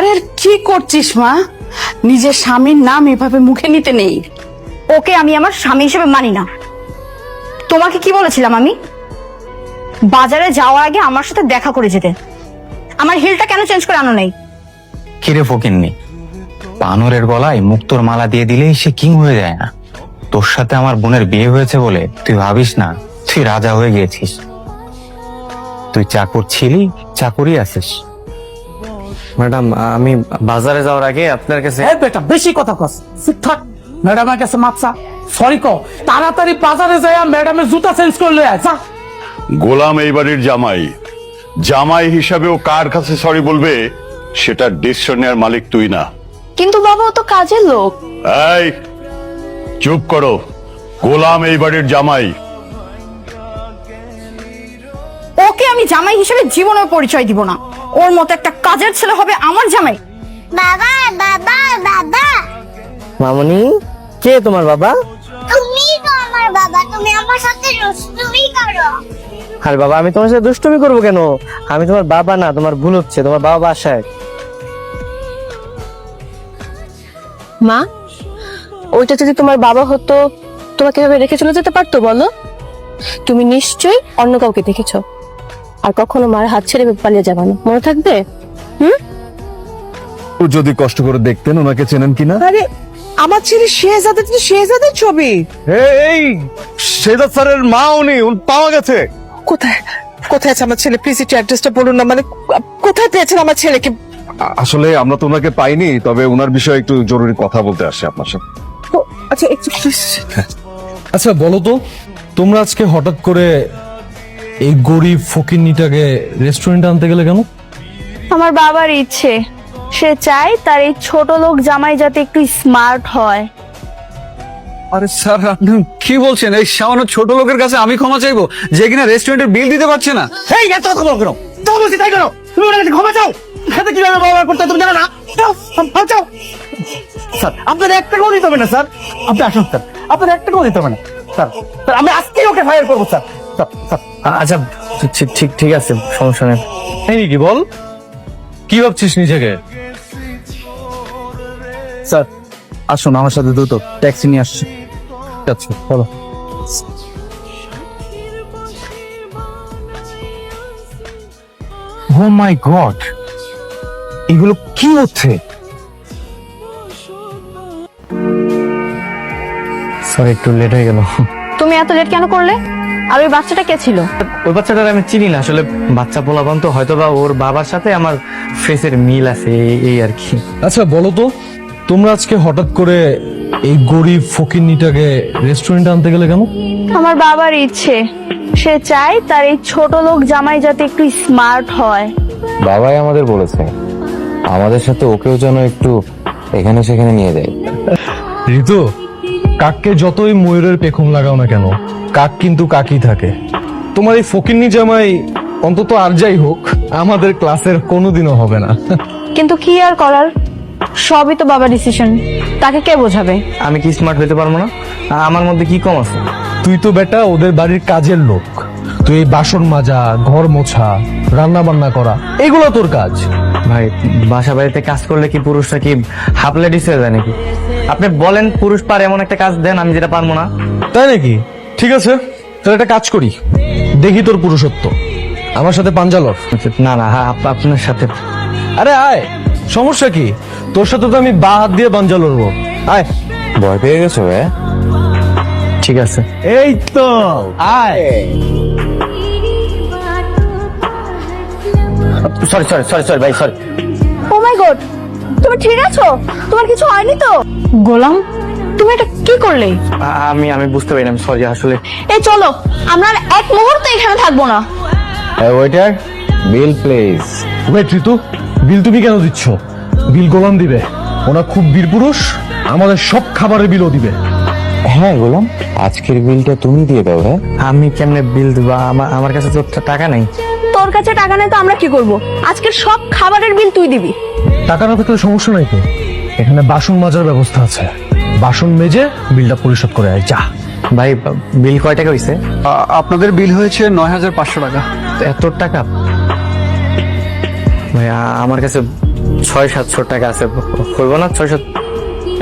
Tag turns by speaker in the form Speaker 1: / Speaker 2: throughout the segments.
Speaker 1: আরে আর কি করছিস মা? নিজের স্বামীর নাম এভাবে মুখে নিতে নেই।
Speaker 2: ওকে আমি আমার স্বামী হিসেবে মানি না। তোমাকে কি বলেছিলাম আমি? বাজারে যাওয়ার আগে আমার সাথে দেখা করে যেতে। আমার হিলটা কেন চেঞ্জ করে আনো নাই?
Speaker 3: কিরে ফকিন্নি, বানরের গলায় মুক্তোর মালা দিয়ে দিলেই সে কিং হয়ে যায় না? তোর সাথে আমার বোনের বিয়ে হয়েছে বলে তুই ভাবিস না তুই রাজা হয়ে গিয়েছিস। তুই চাকর ছিলি, চাকরই আছিস।
Speaker 4: ম্যাডাম, আমি বাজারে যাওয়ার আগে আপনার কাছে
Speaker 5: বেটা বেশি কথা কস, চুপ থাক। ম্যাডামের কাছে মাপসা সরি কো, তাড়াতাড়ি বাজারে যায় ম্যাডামের জুতা চেঞ্জ করে লয়ে আয়, যা।
Speaker 6: গোলাম এই বাড়ির জামাই, জামাই হিসাবে ও কার কাছে সরি বলবে সেটা ডিসিশন নেওয়ার মালিক তুই না।
Speaker 2: কিন্তু বাবা ও তো কাজের লোক।
Speaker 6: এই চুপ করো, গোলাম এই বাড়ির জামাই।
Speaker 2: ওকে আমি জামাই হিসেবে জীবনের পরিচয় দিব না। ওর মতো একটা কাজের ছেলে হবে আমার জামাই।
Speaker 7: বাবা বাবা বাবা,
Speaker 4: মামনি, কে তোমার বাবা?
Speaker 7: তুমি তো আমার বাবা, তুমি আমার সাথে দুষ্টুমি করো।
Speaker 4: আরে বাবা, আমি তোমার সাথে দুষ্টুমি করবো কেন? আমি তোমার বাবা না, তোমার ভুল হচ্ছে। তোমার বাবা বাসায়।
Speaker 8: মা, ওইটা যদি তোমার বাবা হতো তোমাকে এভাবে রেখে চলে যেতে পারতো বলো? তুমি নিশ্চয়ই অন্য কাউকে দেখেছো, আর কখনো মার হাত ছেড়ে পালিয়ে যাবে না, মনে থাকবে?
Speaker 9: যদি কষ্ট করে দেখতেন ওনাকে চেনেন কিনা।
Speaker 5: আরে আমার ছেলে শেহজাদের ছবি।
Speaker 9: এই শেজাদ স্যারের মা উনি পাওয়া গেছে।
Speaker 5: কোথায় কোথায় আছে আমার ছেলে? প্লিজ একটু অ্যাড্রেসটা বলুন না, মানে কোথায় পেয়েছেন আমার ছেলেকে?
Speaker 9: আসলে আমরা তো ওনাকে পাইনি, তবে ওনার বিষয়ে একটু জরুরি কথা বলতে আসি আপনার সাথে।
Speaker 5: আচ্ছা একটু প্লিজ।
Speaker 10: আচ্ছা বলো তো, তোমরা আজকে হঠাৎ করে এই গরিব ফকিন্নিটাকে রেস্টুরেন্টে আনতে গেলে কেন?
Speaker 2: আমার বাবার ইচ্ছে, সে চায় তার এই ছোট লোক জামাই যাতে একটু স্মার্ট হয়।
Speaker 11: আরে স্যার, আপনি কি বলছেন? এই সামান্য ছোট লোকের কাছে আমি ক্ষমা চাইবো যে কিনা রেস্টুরেন্টের বিল দিতে পারছে না?
Speaker 5: এই এত কথা বলো কেন? তো বলছি তাই করো। তুমি ওনার কাছে ক্ষমা চাও। খেতে কিভাবে ব্যবহার করতে হয় তুমি জানো না? চাও স্যার, আপনার এক টাকাও দিতে হবে না স্যার। আপনি আসুন স্যার, আপনার এক টাকাও দিতে হবে না স্যার। স্যার আমি আজকেই ওকে ফায়ার করবো স্যার।
Speaker 4: আচ্ছা ঠিক আছে, সমস্যা নেই।
Speaker 10: এই কি বল, কি ভাবছিস নিজেকে?
Speaker 11: স্যার আসুন আমার সাথে, দ্রুত ট্যাক্সি নিয়ে আসছি।
Speaker 10: আচ্ছা চলো।
Speaker 3: ও মাই গড, এগুলো কি হচ্ছে?
Speaker 4: সরি, একটু লেট হয়ে গেল।
Speaker 2: তুমি এত লেট কেন করলে? আর ওই বাচ্চাটা কে ছিল?
Speaker 4: ওই বাচ্চাটার আমি চিনি না আসলে। বাচ্চা পোলাপান তো, হয়তো বা ওর বাবার সাথে আমার ফেসের মিল আছে, এই আর কি।
Speaker 10: আচ্ছা বলো তো, তোমরা আজকে হঠাৎ করে এই গরিব ফকিন্নিটাকে রেস্টুরেন্টে আনতে গেলে কেন?
Speaker 2: আমার বাবার ইচ্ছে, সে চায় তার এই ছোট লোক জামাই যাতে একটু স্মার্ট হয়।
Speaker 3: বাবাই আমাদের বলেছে আমাদের সাথে ওকেও যেন একটু এখানে সেখানে নিয়ে যায়।
Speaker 10: ঋতু, কাককে যতই ময়ূরের পেখম লাগাও না কেন, কাক কিন্তু কাকই থাকে। তোমার এই ফকিন্নি জামাই অন্তত আর যাই হোক আমাদের ক্লাসের কোনোদিনও হবে না।
Speaker 2: কিন্তু কি আর করার, সবই তো বাবার ডিসিশন, তাকে কে বোঝাবে?
Speaker 4: আমি কি স্মার্ট হইতে পারবো না? আমার মধ্যে কি কম আছে?
Speaker 10: তুই তো বেটা ওদের বাড়ির কাজের লোক। তুই এই বাসন মাজা, ঘর মোছা, রান্না বান্না করা, এগুলো তোর কাজ।
Speaker 4: ভাই, বাসা বাড়িতে কাজ করলে কি পুরুষরা কি হাফ লেডিস হয়ে যায় নাকি? আপনি বলেন পুরুষ পারে এমন একটা কাজ দেন আমি যেটা পারবো না।
Speaker 10: তাই নাকি? ঠিক আছে, তাহলে একটা কাজ করি, দেখি তোর পুরুষত্ব। আমার সাথে পাঞ্জালর।
Speaker 4: না না, আপনার সাথে।
Speaker 10: আরে আয়, সমস্যা কি? তোর সাথে তো আমি বা হাত দিয়ে পাঞ্জা লড়বো। আয়।
Speaker 3: ভয় পেয়ে গেছো?
Speaker 4: ঠিক আছে,
Speaker 10: এই তো আয়।
Speaker 4: সরি ভাই, সরি।
Speaker 2: ও মাই গড, তুমি ঠিক আছো? তোমার কিছু হয়নি তো? গোলাম, তুমি এটা কি করলে?
Speaker 4: আমি বুঝতে পারি না, সরি আসলে।
Speaker 2: এই চলো, আমরা আর এক মুহূর্ত এখানে থাকবো না।
Speaker 3: Waiter, bill please.
Speaker 10: ওয়েট ঋতু, বিল তুমি কেন দিচ্ছ? বিল গোলাম দিবে, ওনা খুব বীর পুরুষ, আমাদের সব খাবারের বিলও দিবে।
Speaker 3: হ্যাঁ গোলাম, আজকের বিলটা তুমি দিয়ে দাও। হ্যাঁ,
Speaker 4: আমি কেমনে বিল দেবো? আমার কাছে তো টাকা নাই।
Speaker 2: তোর কাছে টাকা নেই তো আমরা কি করব? আজকের সব খাবারের বিল তুই দিবি।
Speaker 10: টাকা না থাকলে সমস্যা নাই তো, এখানে বাসন মাজার ব্যবস্থা আছে, বাসন মেজে বিলটা পরিশোধ করে আয়, যা।
Speaker 4: ভাই, বিল কয় টাকা হয়েছে?
Speaker 11: আপনাদের বিল হয়েছে 9,500 টাকা।
Speaker 4: এত টাকা? ভাই আমার কাছে 600-700 টাকা আছে, হইব না 600?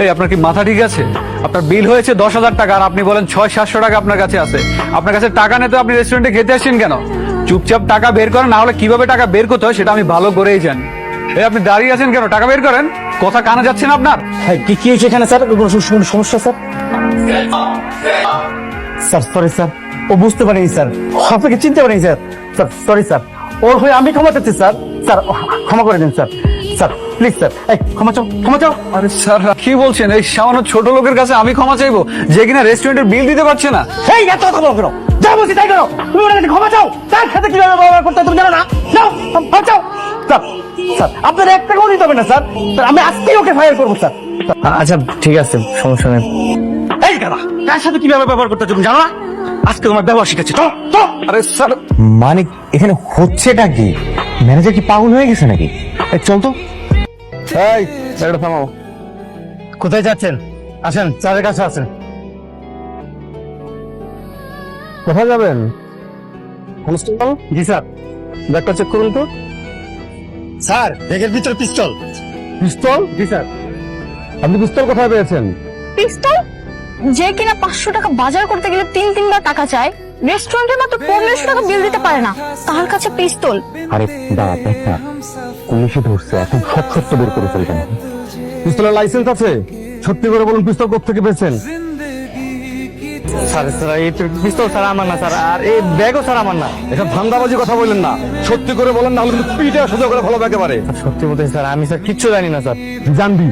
Speaker 11: এই আপনার কি মাথা ঠিক আছে? আপনার বিল হয়েছে 10,000 টাকা আর আপনি বলেন 600-700 টাকা আপনার কাছে আছে। আপনার কাছে টাকা নেই তো আপনি রেস্টুরেন্টে খেতে আসছেন কেন? চুপচাপ টাকা বের করেন, না হলে কিভাবে টাকা বের করতে হয় সেটা আমি ভালো করেই জানি। এই আপনি দাঁড়িয়ে আছেন কেন? টাকা বের করেন। কথা কানে যাচ্ছে না আপনার?
Speaker 5: কি হয়েছে এখানে স্যার? কোনো সমস্যা স্যার? স্যার সরি স্যার, ও বুঝতে পারিনি স্যার, আপনাকে চিনতে পারিনি স্যার। স্যার সরি স্যার, ওর হয়ে আমি ক্ষমা চাচ্ছি স্যার। স্যার ক্ষমা করে দিন স্যার। স্যার প্লিজ স্যার, এই ক্ষমা চাও, ক্ষমা চাও।
Speaker 11: আরে স্যার কি বলছেন? এই সামান্য ছোট লোকের কাছে আমি ক্ষমা চাইবো যে কিনা রেস্টুরেন্টের বিল দিতে পারছে না?
Speaker 5: এই এত কথা বলো কেন? যা বলছি তাই করো। তুমি ওনার কাছে ক্ষমা চাও। তার সাথে কিভাবে ব্যবহার করতে হয় তুমি জানো না? যাও ক্ষমা চাও। স্যার স্যার আপনার 1 টাকাও দিতে হবে না স্যার। স্যার আমি আজকেই ওকে ফায়ার করবো স্যার।
Speaker 4: আচ্ছা ঠিক আছে, সমস্যা নেই।
Speaker 5: এই দাদা, কার সাথে কিভাবে ব্যবহার করতে হয় তুমি জানো না? আজকে তোমার ব্যবহার শিখেছি। তো তো
Speaker 11: আরে স্যার
Speaker 3: মানে এখানে হচ্ছেটা কি? ম্যানেজার কি পাগল হয়ে গেছে নাকি? এই চল তো।
Speaker 5: এই এটা থামাও। কোথায় যাচ্ছেন? আসেন, স্যারের কাছে আসেন। কোথায় যাবেন? কনস্টেবল? জি স্যার। ব্যাগটা চেক করুন তো। স্যার ব্যাগের ভিতরে পিস্তল। পিস্তল? জি স্যার। আপনি পিস্তল কোথায় পেয়েছেন?
Speaker 2: পিস্তল? যে কিনা 500 টাকা বাজার করতে গেলে 3-3 বার টাকা চায়, রেস্টুরেন্টে মাত্র 1500 টাকা বিল দিতে পারে না, তার কাছে পিস্তল?
Speaker 3: আরে দাঁড়া, দেখ না, পুলিশে ধরছে, এখন সব সত্য বের করে ফেলবেন।
Speaker 5: পিস্তলের লাইসেন্স আছে? সত্যি করে বলুন, পিস্তল কোত্থেকে পেয়েছেন?
Speaker 4: স্যার স্যার এই পিস্তল স্যার আমার না স্যার, আর এই ব্যাগও স্যার আমার না।
Speaker 5: এটা ধান্দাবাজি কথা বললেন না, সত্যি করে বলেন, না হলে কিন্তু পিঠে সোজা করে ফেলাবো একেবারে।
Speaker 4: সত্যি বলতে স্যার, আমি স্যার কিচ্ছু জানি না স্যার।
Speaker 5: জানবি,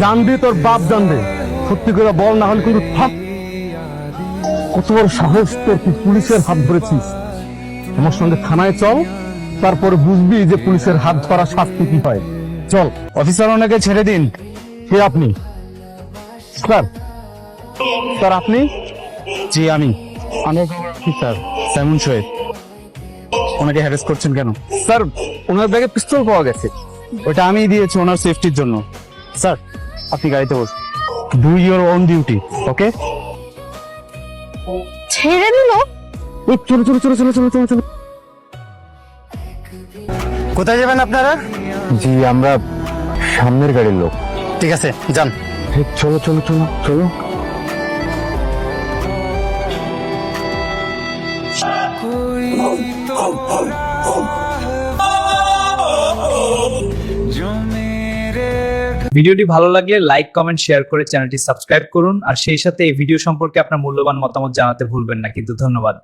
Speaker 5: জানবি, তোর বাপ জানবে। সত্যি করে বল, না হলে কিন্তু থাক। কত বড় সাহস তোর, তুই পুলিশের হাত ধরেছিস। আমার সঙ্গে থানায় চল, তারপরে বুঝবি যে পুলিশের হাত ধরা শাস্তি কি হয়। চল। অফিসার ওনাকে ছেড়ে দিন। কে আপনি? স্যার। স্যার আপনি? জি আমি স্যার সাইমন শোয়েব। ওনাকে হ্যারেস করছেন কেন? স্যার ওনার ব্যাগে পিস্তল পাওয়া গেছে, ওটা আমিই দিয়েছি ওনার সেফটির জন্য। স্যার আপনি গাড়িতে বসুন। ডু ইউর ওন ডিউটি, ওকে?
Speaker 2: ছেড়ে দিল?
Speaker 5: চলো চলো চলো চলো চলো চলো চলো। কোথায় যাবেন আপনারা?
Speaker 3: জি আমরা সামনের গাড়ির লোক।
Speaker 5: ঠিক আছে যান।
Speaker 3: চলো চলো চলো চলো।
Speaker 12: ভিডিওটি ভালো লাগলে লাইক, কমেন্ট, শেয়ার করে চ্যানেলটি সাবস্ক্রাইব করুন আর সেই সাথে এই ভিডিও সম্পর্কে আপনার মূল্যবান মতামত জানাতে ভুলবেন না কিন্তু। ধন্যবাদ।